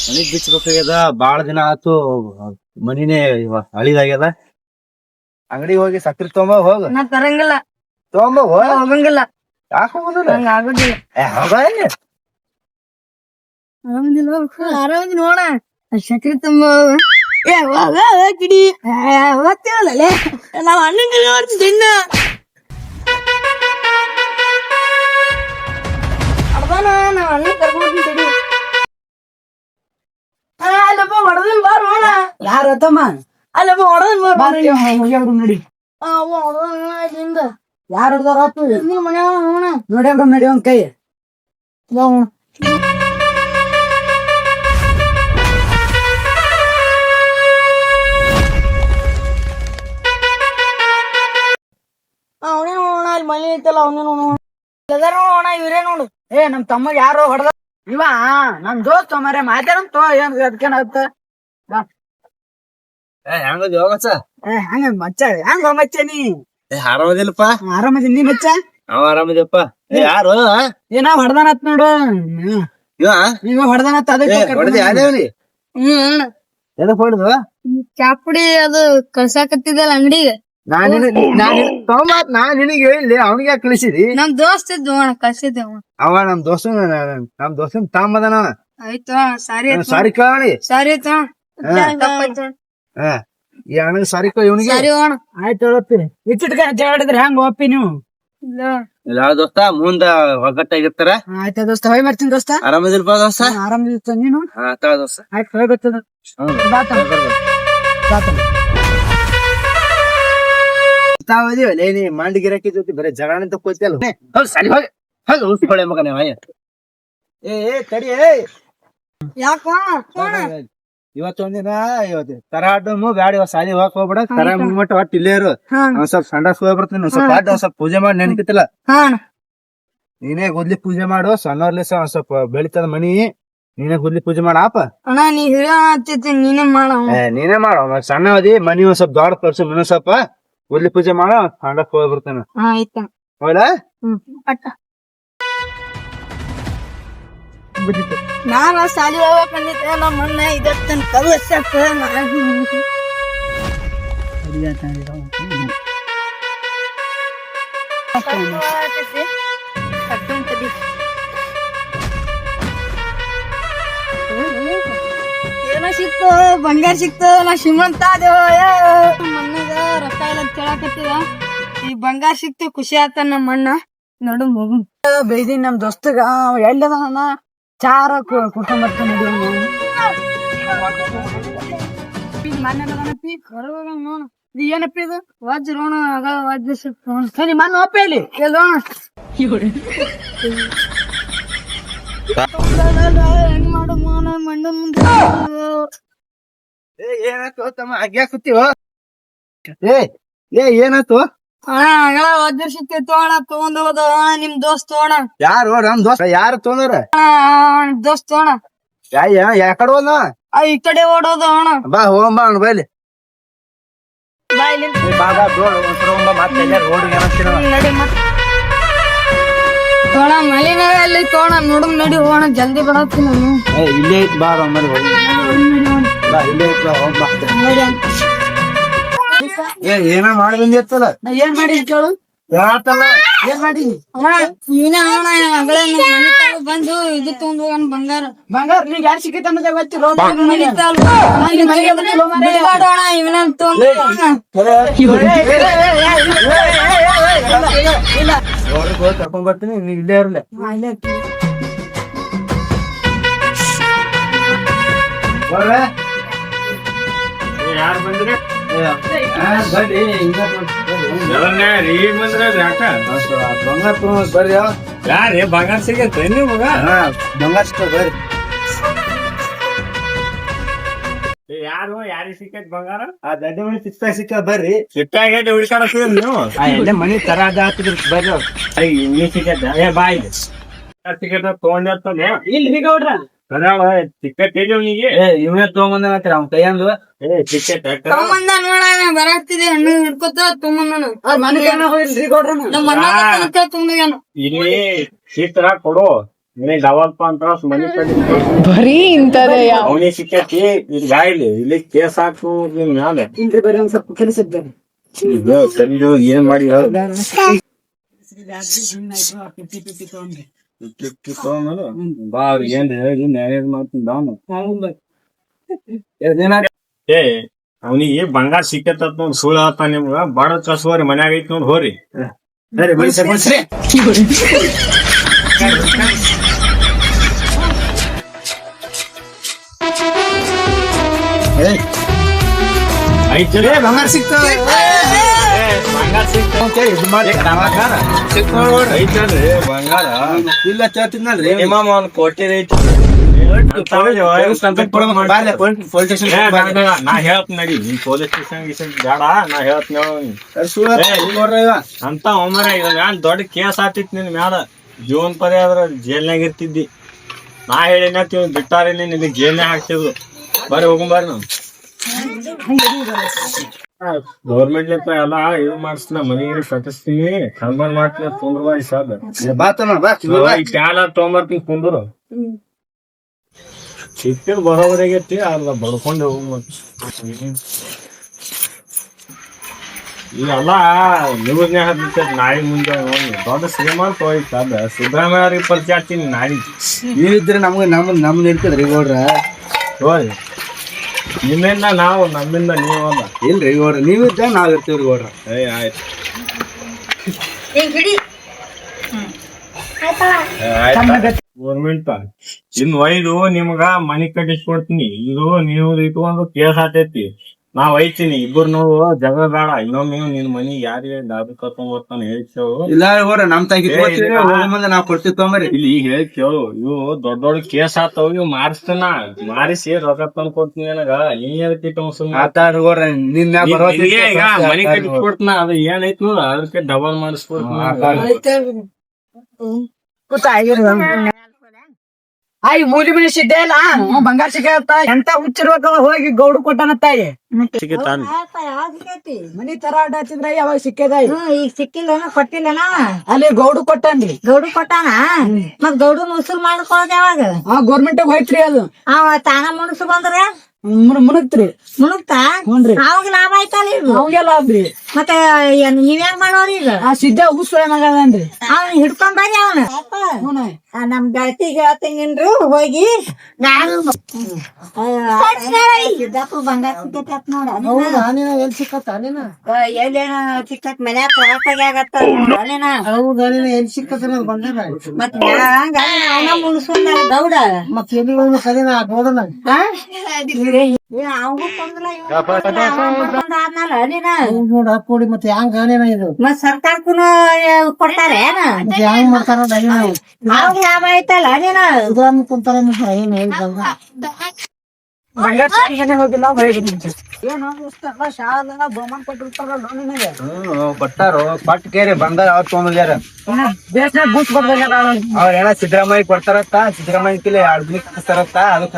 ಮನಿಗ್ ಬಿಚ್ಚಬೇಕಾಗ್ಯದ. ಬಾಳ ದಿನ ಆತು, ಮನಿನೇ ಹಳಿದಾಗ್ಯದ. ಅಂಗಡಿಗೆ ಹೋಗಿ ಸಕ್ರಿ ತಗೊಂಬ ಹೋಗ. ನಾ ತರಂಗಿಲ್ಲ, ತಗೊಂಬ ಹೋಗಂಗಿಲ್ಲ. ಯಾಕೆ ಹೋಗುದಿಲ್ಲ? ಹಂಗ ಆಗುದಿಲ್ಲ. ಹೋಗ ಇಲ್ಲಿ. ಆರಾಮದಿ ನೋಡ ಸಕ್ರಿ ತುಂಬ ಕಿಡಿ ಹೋಗ್ತೇವಲ್ಲೇ ನಾವ್ ಅಣ್ಣಂಗೆ ನೋಡ್ತಿದ್ದ ಅರ್ಧಾನ ನಾವ್ ಅಣ್ಣ ಕರ್ಕೊಂಡ್ಬಿಡ್ತೀನಿ. ಅಲ್ಲಪ್ಪ ಹೊಡೆದನ್ ಬಾರ ನೋಡ. ಯಾರ ತಮ್ಮ? ಅಲ್ಲಪ್ಪ ಹೊಡೆದನ್ ಬಾರ ನೋಡಿ. ಹೊಡೆದ ಯಾರು ಹೊಡ್ದಾರ? ನಿಮ್ಮ ಮನೆ ನೋಡಿ ನಡಿ ಒಂದ್ ಕೈ. ಅವನೇ ನೋಡೋಣ, ಅಲ್ಲಿ ಮನೆ ಐತಲ್ಲ ಅವನೇ ನೋಡೋಣ. ಎಲ್ಲಾರ ನೋಡೋಣ, ಇವ್ರೇ ನೋಡು. ನಮ್ ತಮ್ಮ ಯಾರೋ ಹೊಡೆದ. ಇವ ನಮ್ ದೋಸ್ತ ಮರೆ ಮಾತಾಡಂತ ಏನ್ ಅದಕ್ಕೇನಾಗತ್ತ? ಹೆಂಗದ ಯೋಗಚ್ಚ? ಹಂಗ ಮಚ್ಚ ಹೆಂಗ ಮಚ್ಚ ನೀ ಆರಾಮದಿಲ್ಲಪ್ಪ? ಆರಾಮದಿ ನೀ ಮಚ್ಚ? ನಾವ್ ಆರಾಮದಿಯಪ್ಪ. ಯಾರು ಏನ ಹೊಡ್ದಾನತ್ ನೋಡು. ಇವ ಹೊಡ್ದಾನತ್ ಹೊಡೆದಿ? ಯಾವ್ದೇವ್ರಿ? ಎದಕ್ ಹೊಡೆದು? ಚಾಪುಡಿ ಅದು ಕಳ್ಸಾಕತ್ತಿದ್ದಲ್ಲ ಅಂಗಡಿಗೆ. ನಾನ್ ನಿನಗೆ ಹೇಳಿಲ್ಲ, ಅವನಿಗೆ ಯಾಕೆ ಕಳಿಸಿದಿ? ನಮ್ ದೋಸ್ತ ಇದ್ದು ಕಳ್ಸಿದ್ದೆ ಅವ. ಅವ ನಮ್ ದೋಸ್ತನ್ ತಾಂಬದನ. ಆಯ್ತು, ಸಾರಿ ಸಾರಿ ಕೇಳಿ. ಸಾರಿ ಆಯ್ತು. ಈ ಅಣ್ಣಗ್ ಸಾರಿ ಕೋ, ಇವನಿಗೆ ಸರಿ ಹೋಣ. ಆಯ್ತು ಒಪ್ಪಿ. ಇಟ್ಟಿಟ್ಕ ಜಗಾಡಿದ್ರೆ ಹೆಂಗ ಒಪ್ಪಿ ನೀವು? ಇಲ್ಲ ದೋಸ್ತ, ಮುಂದ ಒಗ್ಗಟ್ಟಾಗಿರ್ತಾರ. ಆಯ್ತಾ ದೋಸ್ತ, ಹೋಯ್ ಮಾಡ್ತೀನಿ ದೋಸ್ತ. ಆರಾಮದಿಲ್ಪ ದೋಸ್ತ? ಆರಾಮದಿರ್ತ ನೀನು? ತಗ ದೋಸ್ತ. ಆಯ್ತು ಹೋಯ್ ಬರ್ತದ. ನೀ ಮಂಡಿ ಗಿರಾಕಿ ಜೊತೆ ಬರೀ ಜಗಳ ಅಂತ ಕೂತಿಯಲ್ಲ. ಹೌದು ಸರಿ ಹೋಗಿ ಹೌದು ಉಳಿಸ್ಕೊಳ್ಳೆ ಮಗನೇ. ಏ ತಡಿ. ಯಾಕ ಇವತ್ತು ಒಂದಿನ ತರಾಡಮು ಬ್ಯಾಡ, ಇವತ್ತು ಸಾಲಿ ಹೋಗಕ್ ಹೋಗ್ಬೇಡ. ತರ ಮುಗಿಮಟ್ಟ ಒಟ್ಟು ಇಲ್ಲೇ ಇರು. ಒಂದ್ ಸ್ವಲ್ಪ ಸಂಡಾಸ್ ಹೋಗಿ ಬರ್ತೀನಿ. ಒಂದ್ ಸ್ವಲ್ಪ ಒಂದ್ ಸ್ವಲ್ಪ ಪೂಜೆ ಮಾಡಿ ನೆನಕಿತಿಲ್ಲ. ನೀನೇ ಗುದ್ಲಿ ಪೂಜೆ ಮಾಡು. ಸಣ್ಣವ್ರಲಿಸ ಒಂದ್ ಸ್ವಲ್ಪ ಬೆಳಿತದ ಮನಿ. ನೀನೇ ಗುದ್ಲಿ ಪೂಜೆ ಮಾಡಪ್ಪ. ಅಣ್ಣ ನೀ ಹಿರಿಯ ಹಚ್ಚೈತಿ, ನೀನೇ ಮಾಡ. ನೀನೇ ಮಾಡ. ಸಣ್ಣ ಅದಿ, ಮನಿ ಒಂದ್ ಸ್ವಲ್ಪ ದೊಡ್ಡ ಪರ್ಸು. ಇನ್ನೊಂದ್ ಸ್ವಲ್ಪ ಗುದ್ಲಿ ಪೂಜೆ ಮಾಡ. ಸಂಡಾಸ್ ಹೋಗಿ ಬರ್ತೇನೆ. ಆಯ್ತ ಹೌದಾ? ನಾನ ಸಾಲಿ ಹೋಗ್ಬೇಕಂದಿದ್ದೆ. ನಮ್ಮ ಅಣ್ಣ ಇದತ್ತನ್ ಕಲ್ಸಕ್ಕ ಏನೋ ಸಿಕ್ತು, ಬಂಗಾರ ಸಿಕ್ತು. ನಾ ಶ್ರೀಮಂತ ಅದೇವ. ಮಣ್ಣಗ ರೊಕ್ಕ ಇಲ್ಲ ಕೇಳಾಕತ್ತಿದ. ಈ ಬಂಗಾರ ಸಿಕ್ತು, ಖುಷಿ ಆತ ನಮ್ಮ ಅಣ್ಣ. ನೋಡು ಮಗು ಬೈದಿ ನಮ್ ದೋಸ್ತಗ ಎಲ್ಲದ ಚಾರ ಕುಡ್ಕೊಂಡ್ ಬರ್ತಾನೆ. ಏನಪ್ಪ ಇದು ವಜ್ರೋಣ ವಜ್ರ ಸಿಕ್ತು. ಸರಿ ಮಣ್ಣು ಒಪ್ಪ ಇಲ್ಲಿ ಎಲ್ಲೋಣ ಹೆಂಗ್ ಮಾಡು ಮೋನ ಮಣ್ಣು ಮುಂದೆ ಏನಾಯ್ತು ತಮ್ಮ ಹಂಗ್ಯಾ ಕೂತೀವ? ಏನಾಯ್ತು? ಅಣ್ಣ ವಜ್ರ ಸಿಕ್ತಿ ತೋಣ ತಗೊಂಡ್ ಹೋದ. ನಿಮ್ ದೋಸ್ತ್ ತೋಣ. ಯಾರು? ನಮ್ ದೋಸ್ತ. ಯಾರು ತೊಂದ್ರ? ದೋಸ್ತ್ ತೋಣ. ಯಾಕಡೆ ಹೋದ? ಈ ಕಡೆ ಓಡೋದ ಅಣ್ಣ. ಬಾ ಹೋಗಂಬ ಅವ್ನು ಬೈಲಿ. ಬಾಯ್ಲಿ ಮತ್ತೆ ರೋಡಿಗೆ ನಡಿ ಮತ್ತೆ ತೋಣ. ಮಲಿನ ಅಲ್ಲಿ ತೋಣ ನೋಡು. ನಡಿ ಹೋಣ, ಜಲ್ದಿ ಬರತ್ತಿ. ನಾನು ಇಲ್ಲೇ ಐತ್ ಬಾ. ಇಲ್ಲೇ ಐತ್ ಬಾ. ಏನ ಮಾಡಿ ಬಂದಿತ್ತಲ್ಲ? ನಾ ಏನ್ ಮಾಡಿ ಕೇಳು. ಯಾತಲ್ಲ ಏನ್ ಮಾಡಿ? ನೀನೇ ಅಣ್ಣ ಮಗಳೇ ಬಂದು ಇದು ತಗೊಂಡ್ ಹೋಗಣ ಬಂಗಾರ. ಬಂಗಾರ ನೀ ಯಾರು ಸಿಕ್ಕೈತೆ ಅನ್ನೋದೇ ಗೊತ್ತಿಲ್ಲ. ಇವನ ತಗೊಂಡ್ ಕರ್ಕೊಂಡ್ ಬರ್ತೀನಿ. ನೀವ್ ಇಲ್ಲೇ ಇರ್ಲಿ. ಯಾರು ಬಂದ್ರಿ? ಬರ್ರಿ. ಯಾರೇ ಬಂಗಾರ ಸಿಗತ್ತೆ ನೀವು ಮಗ? ಬಂಗಾರ ಸಿಕ್ಕ ಬರ್ರಿ. ಯಾರು ಯಾರಿಗೆ ಸಿಕ್ಕೈತ್ ಬಂಗಾರ? ಆ ದಡ್ಡ ಮನಿ ಸಿಕ್ತಾಗ ಸಿಕ್ಕ ಬರ್ರಿ. ಸಿಟ್ಟಾಗೈತೆ ಹುಡ್ಕಾಡಕ್ಕಿದ್ರು ನೀವು? ಎಲ್ಲೇ ಮನಿ ತರ ಹಾಕಿದ್ರು ಬರ್ರಿ. ಇಲ್ಲಿ ಸಿಕ್ಕೈತ? ಏ ಬಾಯ್ ಸಿಕ್ಕೈತ ತಗೊಂಡ ಇಲ್ಲಿ ಗೌಡ್ರ ಸಿಕ್ಕೈತೆ ಅವನಿಗೆ. ಇವನೇ ತಗೊಂಬಂದ ಅವ್ನ ಕೈಯಂದು. ಸಿಕ್ಕೈತೆ ತಗೊಂಬಂದ ನೋಡ. ಬರಾಕ್ತಿದೆ ಹಣ್ಣು ಹಿಡ್ಕೊತ ತಗೊಂಬಂದನು. ಮನೆ ಹೋಗಿಲ್ರಿ ಗೌಡ್ರ. ನಮ್ಮ ಅಣ್ಣ ತಗೊಂಡೋಗ್ಯಾನ. ಇಲ್ಲಿ ಸಿಕ್ತರ ಕೊಡು. ಮನೆ ಡವಲ್ಪ ಅಂತ ಮನೆ ಕಡೆ ಬರೀ ಇಂತದೇ ಅವನಿಗೆ ಸಿಕ್ಕೈತಿ ಇಲ್ಲಿ ಗಾಯಿಲಿ ಇಲ್ಲಿ ಕೇಸ್ ಹಾಕು ಮ್ಯಾಲೆ ಇಲ್ರಿ ಬರೀ ಒಂದ್ ಸ್ವಲ್ಪ ಕೆಲಸ ಇದ್ದೆ ಇದು ತಂದು ಏನ್ ಮಾಡಿ ಬಾ ಏನ್ ನ್ಯಾಯ ಮಾಡ್ತೀನಿ ಏ ಅವನಿಗೆ ಬಂಗಾರ ಸಿಕ್ಕತ್ತ ನೋಡ್ ಸುಳ್ಳು ಆತ ನಿಮ್ಗ ಬಾಡ ಕಸುವರಿ ಮನ್ಯಾಗ ಐತಿ ನೋಡ್ ಹೋರಿ ಐತ್ರಿ ಬಂಗಾರ ಸಿಕ್ತು ಬಂಗಾರ ಸಿಕ್ತ ಇದು ಮಾಡಿ ಐತಲ್ರಿ ಬಂಗಾರ ಇಲ್ಲ ಕೇಳ್ತಿದ್ನಲ್ರಿ ಮಿನಿಮಮ್ ಒಂದ್ ಕೋಟಿ ಐತಿ ನಾ ಹೇಳ್ತೀನಿ ನಡಿ ನಿನ್ ಪೊಲೀಸ್ ಸ್ಟೇಷನ್ ಬೇಡ ನಾ ಹೇಳ್ತೀನಿ ಅಂತ ಒಮ್ಮರ ನಾನ್ ದೊಡ್ಡ ಕೇಸ್ ಆತಿತ್ ನಿನ್ ಮ್ಯಾಲ ಜೀವನ್ ಪರ್ಯ ಅದ್ರ ಜೈಲ್ನಾಗ ಇರ್ತಿದ್ದಿ ನಾ ಹೇಳಿನತಿ ಬಿಟ್ಟಾರೇನಿ ನಿನಗೆ ಜೈಲ್ನಾಗ ಹಾಕ್ತಿದ್ರು ಬರ್ರಿ ಹೋಗಂಬರ್ರಿ ನಾವು ಗೌರ್ಮೆಂಟ್ ಎಲ್ಲ ಇದು ಮಾಡಿಸ್ತೀನಿ ಮನೆಗೆ ಕಟ್ಟಿಸ್ತೀನಿ ಕನ್ಬರ್ ಮಾಡ್ತೀನಿ ಕುಂದ್ರ ಕ್ಯಾಲ ತೊಗೊಂಬರ್ತೀನಿ ಕುಂದ್ರು ಸಿಕ್ಕಿದ್ ಬರೋವರೆಗೈತಿ ಅಲ್ಲ ಬಡ್ಕೊಂಡು ಹೋಗ್ ಇವೆಲ್ಲ ನ್ಯೂಸ್ನ್ಯಾಗ ಹತ್ತೈತಿ ನಾಯಿ ಮುಂದೆ ದೊಡ್ಡ ಶ್ರೀಮಂತ ಹೋಯ್ತು ಅದ ಸಿದ್ದರಾಮಯ್ಯ ಅವ್ರಿಗೆ ಪರಿಚಯ ಆಗ್ತೀನಿ ನಾಯಿ ನೀವಿದ್ರೆ ನಮ್ಗೆ ನಮ್ ನಡೀತದ್ರಿ ಗೌಡ್ರ ಹೋಯ್ ನಿಮ್ಮಿಂದ ನಾವು ನಮ್ಮಿಂದ ನೀವಲ್ಲ ಇಲ್ರಿ ಗೌಡ್ರ ನೀವಿದ್ದ ನಾವ್ ಇರ್ತೀವ್ರಿ ಗೌಡ್ರ ಆಯ್ತು ಗೌರ್ಮೆಂಟ್ ಇನ್ ಒಯ್ದು ನಿಮ್ಗ ಮನಿ ಕಟ್ಟಿಸ್ಕೊಡ್ತೀನಿ ಇದು ನೀವು ಇಟ್ಕೊಂಡು ಕೇಸ್ ಆತೈತಿ ನಾವ್ ಐತೀನಿ ಇಬ್ಬರು ನಾವು ಜಗಳ ಬೇಡ ಇನ್ನೊಮ್ಮೆ ನಿನ್ ಮನಿ ಯಾರಿಗೆ ದಾಬಿ ಕರ್ಕೊಂಡ್ ಬರ್ತಾನೆ ಹೇಳ್ತೇವು ಇಲ್ಲ ಗೌಡ್ರ ನಮ್ ತಂಗಿ ಮುಂದೆ ನಾವ್ ಕೊಡ್ತೀವಿ ತೊಂಬರಿ ಇಲ್ಲಿ ಹೇಳ್ತೇವು ಇವು ದೊಡ್ಡ ದೊಡ್ಡ ಕೇಸ್ ಆತಾವ ಇವ್ ಮಾರಿಸ್ತಾನ ಮಾರಿಸಿ ರೊಕ್ಕ ತಂದ್ ಕೊಡ್ತೀನಿ ನನಗ ನೀ ಅದಕ್ಕೆ ಆತಾಡ್ರಿ ಗೌಡ್ರ ನಿನ್ ಮನಿ ಕಟ್ಟಿಸ್ಕೊಡ್ತಾನ ಅದು ಏನೈತ್ ನೋಡ ಅದಕ್ಕೆ ಡಬಲ್ ಮಾಡಿಸ್ಕೊಡ್ತೀನಿ ಆಯ್ ಮೂಲಿ ಬಿಳಿ ಸಿದ್ದೆ ಇಲ್ಲ ಬಂಗಾರ ಸಿಕ್ಕ ಎಂತ ಹುಚ್ಚಿರ್ಬೇಕ ಹೋಗಿ ಗೌಡು ಕೊಟ್ಟನತ್ತಾಯಿ ಮನಿ ತರ ಅಡ್ಡಾಚಿದ್ರ ಯಾವಾಗ ಸಿಕ್ಕದ ಈಗ ಸಿಕ್ಕಿಲ್ಲ ಕೊಟ್ಟಿಲ್ಲನ ಅಲ್ಲಿ ಗೌಡು ಕೊಟ್ಟನ್ರಿ ಗೌಡು ಕೊಟ್ಟಾನ ಮತ್ ಗೌಡು ಮುಸುಲ್ ಮಾಡ್ಕೊಳ್ಳೋದ್ ಯಾವಾಗ ಗೌರ್ಮೆಂಟ್ ಹೋಯ್ತ್ರಿ ಅದು ಅವ ತಾನ ಮುಣಸು ಬಂದ್ರ ಮುಣಕ್ತ್ರಿ ಮುಣುಕ್ತಾ ಹ್ಞೂನ್ರಿ ಅವಾಗ ಲಾಭ ಆಯ್ತಲ್ಲ ಈಗ ಅವಂಗೆಲ್ಲ ಆದ್ರಿ ಮತ್ತೆ ನೀವ್ಯಾಗ ಮಾಡೋರಿ ಈಗ ಆ ಸಿದ್ಧ ಉಸುಳೆ ಮಗದನ್ರಿ ಅವ್ನ ಹಿಡ್ಕೊಂಡ್ ಬರ್ರಿ ಅವನ ನಮ್ ಗೆಳತಿಗೆ ಹೇಳ್ತಂಗಿನ್ರು ಹೋಗಿ ನಾನು ಸಿದ್ದಾಪುರ ಬಂಗಾರ ಸಿಕ್ಕೈತಿ ಅಂತ ನೋಡ ಎಲ್ಲಿ ಸಿಕ್ಕತ್ತ ಎಲ್ಲೇನ ಸಿಕ್ಕತ್ ಮನ್ಯಾಗ ಕೊರಕಾಗಿ ಆಗತ್ತ ಹೌದಾ ಎಲ್ಲಿ ಸಿಕ್ಕತ್ತ ಬಂಗಾರ ಮತ್ ಅವನ ಮುಣಸ್ಕೊಂಡ ಗೌಡ ಮತ್ ಎಲ್ಲಿ ಸರಿನಾ ನೋಡೋಣ ಅವಂಗೂ ಕೊಂದಲ ಆದ್ನಲ್ಲ ನೀನ ನೋಡ ಹಾಕೊಡಿ ಮತ್ತೆ ಹ್ಯಾಂಗ ಇದು ಮತ್ ಸರ್ಕಾರಕ್ಕೂ ಕೊಡ್ತಾರೆ ಹ್ಯಾಂಗ್ ಮಾಡ್ತಾರ ಅವಾಗ ಲಾಭ ಆಯ್ತಲ್ಲ ನೀನ ಉದಾಹರಣೆ ಕುಂತಾರ ಏನ್ ಹೇಳ್ದಂಗ ಬಂಗಾರ ಸಿಕ್ಕಿಗೆ ಹೋಗಿಲ್ಲ ಏನು ಶಾಲಾ ಬಹುಮಾನ ಕೊಟ್ಟಿರ್ತಾರಲ್ಲ ನಿನಗೆ ಕೊಟ್ಟಾರು ಪಟ್ ಕೇರಿ ಬಂಗಾರ ಅವ್ರು ತೊಗೊಂಡ್ಯಾರ ದೇಶನಾಗ ಬೂತ್ ಬರ್ದಾಗ ಅವ್ರ ಏನ ಸಿದ್ದರಾಮಯ್ಯ ಕೊಡ್ತಾರತ್ತ ಸಿದ್ದರಾಮಯ್ಯ ಕಿಲೆ 2 ದಿನ ಕಳಿಸ್ತಾರತ್ತ ಅದಕ್ಕ